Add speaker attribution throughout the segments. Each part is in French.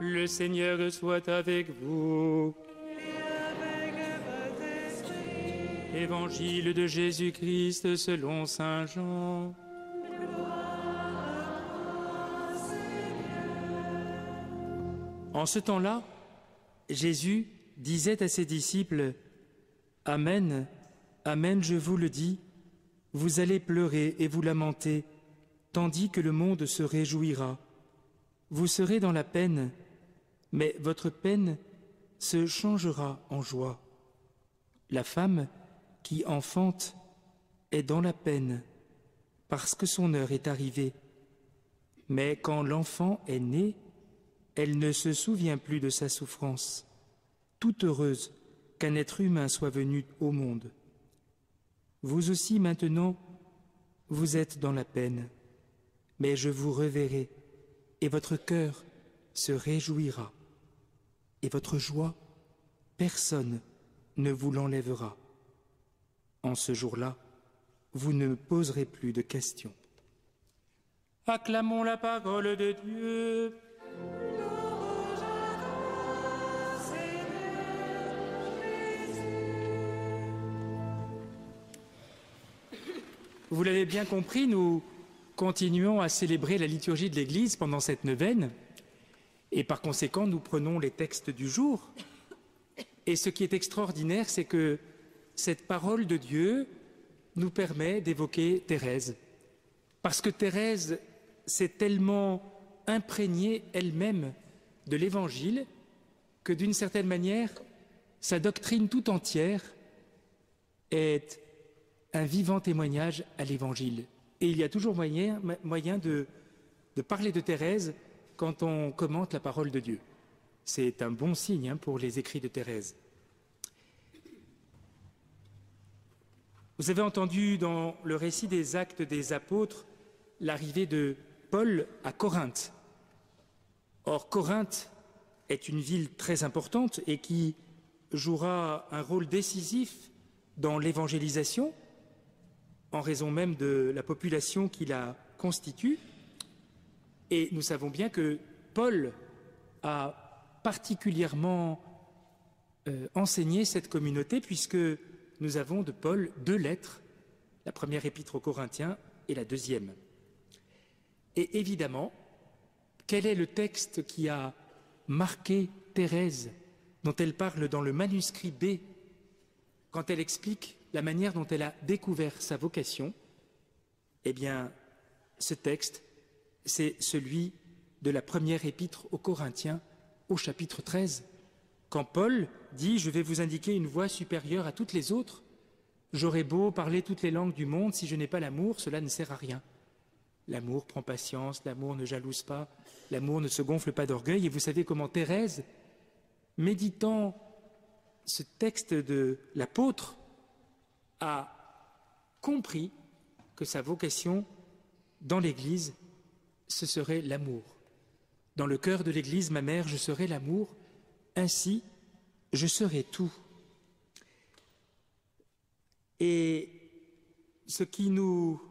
Speaker 1: Le Seigneur soit avec vous. Évangile de Jésus-Christ selon saint Jean. En ce temps-là, Jésus disait à ses disciples: Amen, Amen, je vous le dis, vous allez pleurer et vous lamenter, tandis que le monde se réjouira. Vous serez dans la peine, mais votre peine se changera en joie. La femme qui enfante est dans la peine, parce que son heure est arrivée. Mais quand l'enfant est né, elle ne se souvient plus de sa souffrance, toute heureuse qu'un être humain soit venu au monde. Vous aussi maintenant, vous êtes dans la peine, mais je vous reverrai, et votre cœur se réjouira, et votre joie, personne ne vous l'enlèvera. En ce jour-là, vous ne me poserez plus de questions. Acclamons la parole de Dieu. Vous l'avez bien compris, nous continuons à célébrer la liturgie de l'Église pendant cette neuvaine, et par conséquent, nous prenons les textes du jour. Et ce qui est extraordinaire, c'est que cette parole de Dieu nous permet d'évoquer Thérèse. Parce que Thérèse s'est tellement imprégnée elle-même de l'Évangile que d'une certaine manière, sa doctrine tout entière est un vivant témoignage à l'Évangile. Et il y a toujours moyen de parler de Thérèse quand on commente la parole de Dieu. C'est un bon signe pour les écrits de Thérèse. Vous avez entendu dans le récit des Actes des Apôtres l'arrivée de Paul à Corinthe. Or, Corinthe est une ville très importante et qui jouera un rôle décisif dans l'évangélisation, en raison même de la population qui la constitue. Et nous savons bien que Paul a particulièrement enseigné cette communauté, puisque nous avons de Paul 2 lettres, la première épître aux Corinthiens et la deuxième. Et évidemment, quel est le texte qui a marqué Thérèse, dont elle parle dans le manuscrit B, quand elle explique la manière dont elle a découvert sa vocation? Eh bien, ce texte, c'est celui de la première épître aux Corinthiens, au chapitre 13, quand Paul dit « Je vais vous indiquer une voie supérieure à toutes les autres. J'aurais beau parler toutes les langues du monde, si je n'ai pas l'amour, cela ne sert à rien. L'amour prend patience, l'amour ne jalouse pas, l'amour ne se gonfle pas d'orgueil. » Et vous savez comment Thérèse, méditant ce texte de l'apôtre, a compris que sa vocation dans l'Église, ce serait l'amour. Dans le cœur de l'Église, ma mère, je serai l'amour, ainsi je serai tout. Et ce qui nous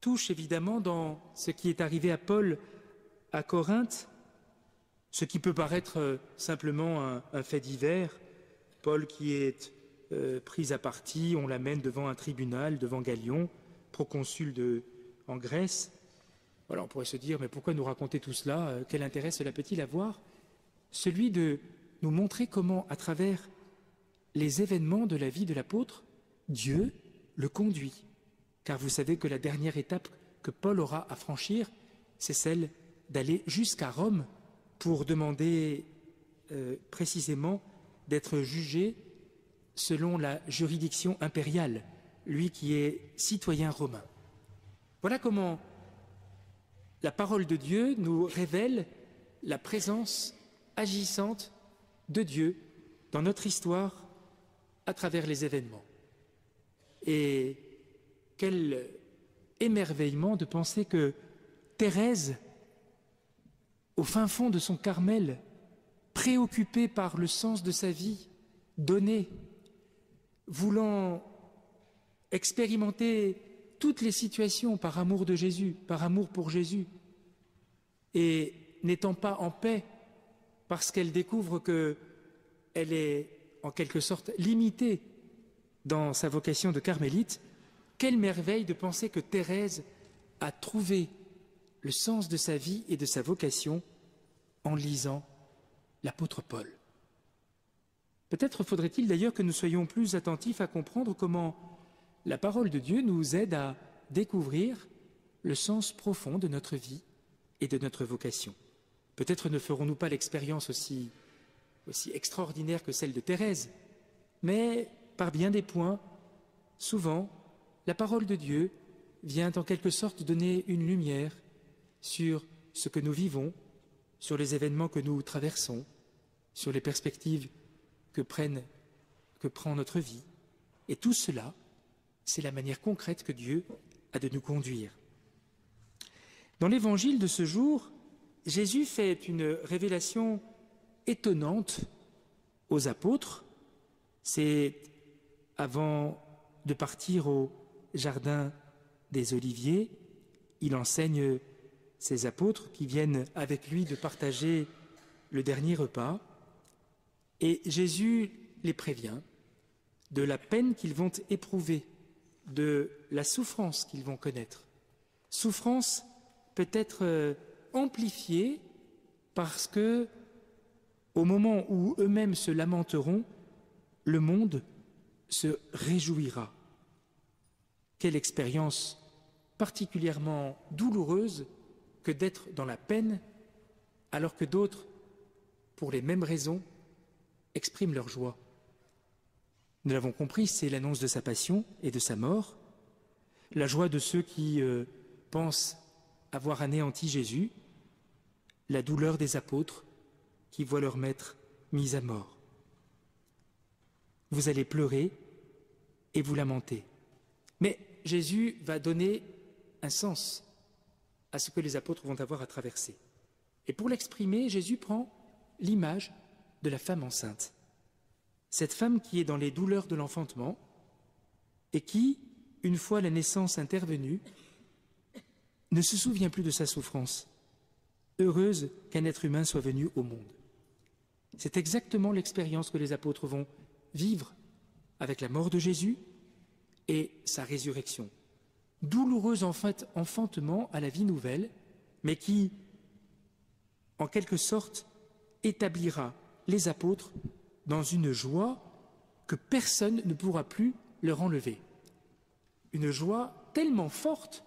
Speaker 1: touche évidemment dans ce qui est arrivé à Paul à Corinthe, ce qui peut paraître simplement un fait divers, Paul qui est pris à partie, on l'amène devant un tribunal, devant Gallion, proconsul en Grèce. Voilà, on pourrait se dire, mais pourquoi nous raconter tout cela? Quel intérêt cela peut-il avoir? Celui de nous montrer comment, à travers les événements de la vie de l'apôtre, Dieu le conduit. Car vous savez que la dernière étape que Paul aura à franchir, c'est celle d'aller jusqu'à Rome pour demander précisément d'être jugé selon la juridiction impériale, lui qui est citoyen romain. Voilà comment la parole de Dieu nous révèle la présence agissante de Dieu dans notre histoire à travers les événements. Et quel émerveillement de penser que Thérèse, au fin fond de son Carmel, préoccupée par le sens de sa vie, donnée, voulant expérimenter toutes les situations par amour de Jésus, par amour pour Jésus, et n'étant pas en paix parce qu'elle découvre qu'elle est en quelque sorte limitée dans sa vocation de carmélite, quelle merveille de penser que Thérèse a trouvé le sens de sa vie et de sa vocation en lisant l'apôtre Paul. Peut-être faudrait-il d'ailleurs que nous soyons plus attentifs à comprendre comment la parole de Dieu nous aide à découvrir le sens profond de notre vie et de notre vocation. Peut-être ne ferons-nous pas l'expérience aussi extraordinaire que celle de Thérèse, mais par bien des points, souvent, la parole de Dieu vient en quelque sorte donner une lumière sur ce que nous vivons, sur les événements que nous traversons, sur les perspectives que prend notre vie. Et tout cela, c'est la manière concrète que Dieu a de nous conduire. Dans l'évangile de ce jour, Jésus fait une révélation étonnante aux apôtres. C'est avant de partir au jardin des Oliviers, il enseigne ses apôtres qui viennent avec lui de partager le dernier repas. Et Jésus les prévient de la peine qu'ils vont éprouver, de la souffrance qu'ils vont connaître. Souffrance peut-être amplifiée parce que, au moment où eux-mêmes se lamenteront, le monde se réjouira. Quelle expérience particulièrement douloureuse que d'être dans la peine, alors que d'autres, pour les mêmes raisons, expriment leur joie. Nous l'avons compris, c'est l'annonce de sa passion et de sa mort, la joie de ceux qui pensent avoir anéanti Jésus, la douleur des apôtres qui voient leur maître mis à mort. Vous allez pleurer et vous lamenter. Mais Jésus va donner un sens à ce que les apôtres vont avoir à traverser. Et pour l'exprimer, Jésus prend l'image de la femme enceinte. Cette femme qui est dans les douleurs de l'enfantement et qui, une fois la naissance intervenue, ne se souvient plus de sa souffrance, heureuse qu'un être humain soit venu au monde. C'est exactement l'expérience que les apôtres vont vivre avec la mort de Jésus et sa résurrection. Douloureux enfantement à la vie nouvelle, mais qui, en quelque sorte, établira les apôtres dans une joie que personne ne pourra plus leur enlever. Une joie tellement forte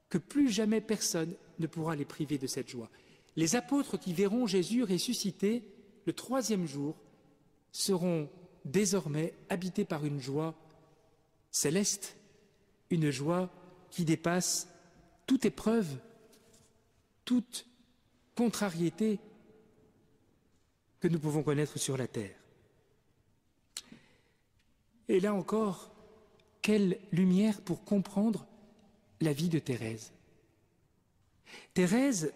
Speaker 1: que plus jamais personne ne pourra les priver de cette joie. Les apôtres qui verront Jésus ressuscité le 3e jour seront désormais habités par une joie céleste, une joie qui dépasse toute épreuve, toute contrariété que nous pouvons connaître sur la terre. Et là encore, quelle lumière pour comprendre la vie de Thérèse. Thérèse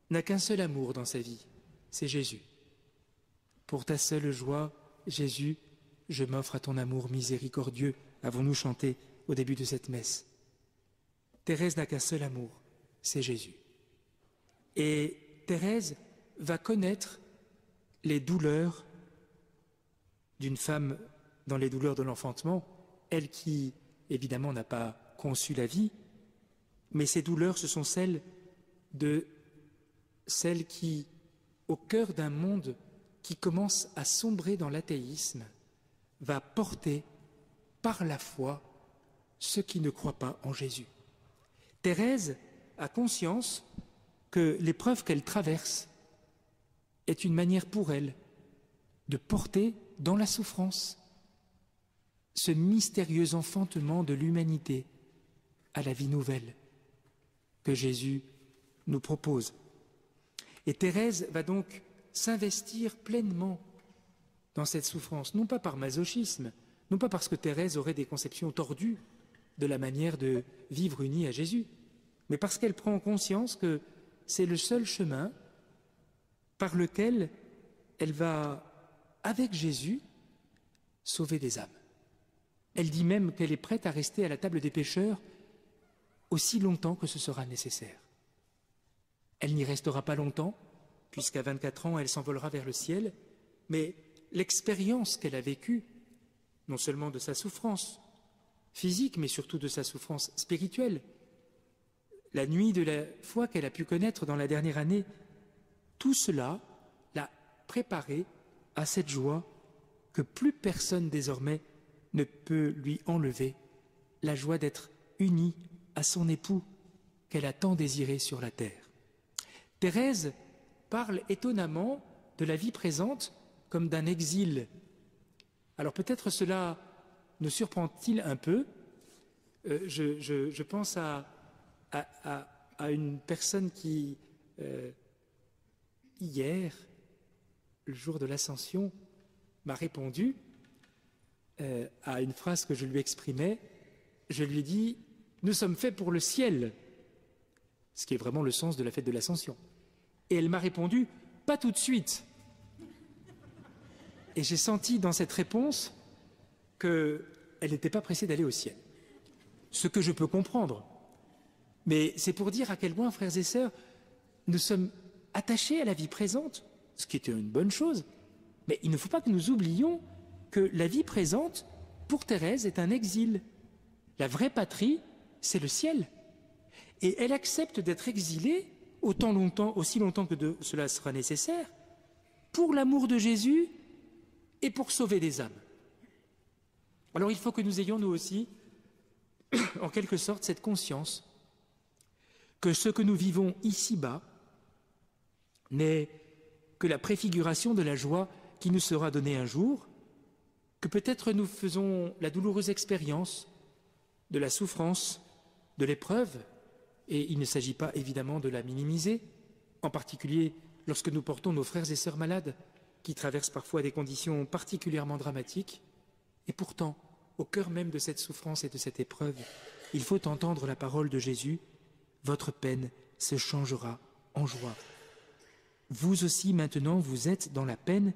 Speaker 1: n'a qu'un seul amour dans sa vie, c'est Jésus. Pour ta seule joie, Jésus, je m'offre à ton amour miséricordieux, avons-nous chanté au début de cette messe. Thérèse n'a qu'un seul amour, c'est Jésus. Et Thérèse va connaître les douleurs d'une femme dans les douleurs de l'enfantement, elle qui, évidemment, n'a pas conçu la vie, mais ces douleurs, ce sont celles qui, au cœur d'un monde qui commence à sombrer dans l'athéisme, va porter par la foi ceux qui ne croient pas en Jésus. Thérèse a conscience que l'épreuve qu'elle traverse est une manière pour elle de porter dans la souffrance ce mystérieux enfantement de l'humanité à la vie nouvelle que Jésus nous propose. Et Thérèse va donc s'investir pleinement dans cette souffrance, non pas par masochisme, non pas parce que Thérèse aurait des conceptions tordues de la manière de vivre unie à Jésus, mais parce qu'elle prend conscience que c'est le seul chemin par lequel elle va, avec Jésus, sauver des âmes. Elle dit même qu'elle est prête à rester à la table des pécheurs aussi longtemps que ce sera nécessaire. Elle n'y restera pas longtemps, puisqu'à 24 ans, elle s'envolera vers le ciel, mais l'expérience qu'elle a vécue, non seulement de sa souffrance physique, mais surtout de sa souffrance spirituelle, la nuit de la foi qu'elle a pu connaître dans la dernière année, tout cela l'a préparée à cette joie que plus personne désormais ne peut lui enlever, la joie d'être unie à son époux qu'elle a tant désiré sur la terre. Thérèse parle étonnamment de la vie présente comme d'un exil. Alors peut-être cela nous surprend-il un peu. Je pense à une personne qui, hier, le jour de l'Ascension, m'a répondu à une phrase que je lui exprimais. Je lui ai dit « Nous sommes faits pour le ciel », ce qui est vraiment le sens de la fête de l'Ascension. Et elle m'a répondu « Pas tout de suite ». Et j'ai senti dans cette réponse qu'elle n'était pas pressée d'aller au ciel. Ce que je peux comprendre. Mais c'est pour dire à quel point, frères et sœurs, nous sommes attachés à la vie présente, ce qui était une bonne chose. Mais il ne faut pas que nous oublions que la vie présente, pour Thérèse, est un exil. La vraie patrie, c'est le ciel. Et elle accepte d'être exilée aussi longtemps que cela sera nécessaire, pour l'amour de Jésus et pour sauver des âmes. Alors il faut que nous ayons, nous aussi, en quelque sorte, cette conscience que ce que nous vivons ici-bas n'est que la préfiguration de la joie qui nous sera donnée un jour, que peut-être nous faisons la douloureuse expérience de la souffrance, de l'épreuve, et il ne s'agit pas évidemment de la minimiser, en particulier lorsque nous portons nos frères et sœurs malades, qui traversent parfois des conditions particulièrement dramatiques, et pourtant, au cœur même de cette souffrance et de cette épreuve, il faut entendre la parole de Jésus, « Votre peine se changera en joie. Vous aussi maintenant vous êtes dans la peine,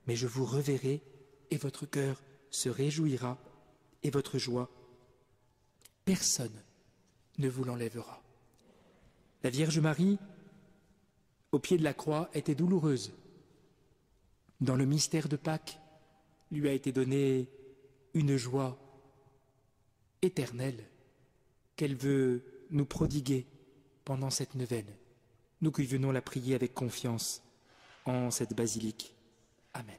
Speaker 1: mais je vous reverrai et votre cœur se réjouira et votre joie, personne ne vous l'enlèvera. » La Vierge Marie, au pied de la croix, était douloureuse. Dans le mystère de Pâques, lui a été donnée une joie éternelle qu'elle veut nous prodiguer pendant cette neuvaine. Nous qui venons la prier avec confiance en cette basilique. Amen.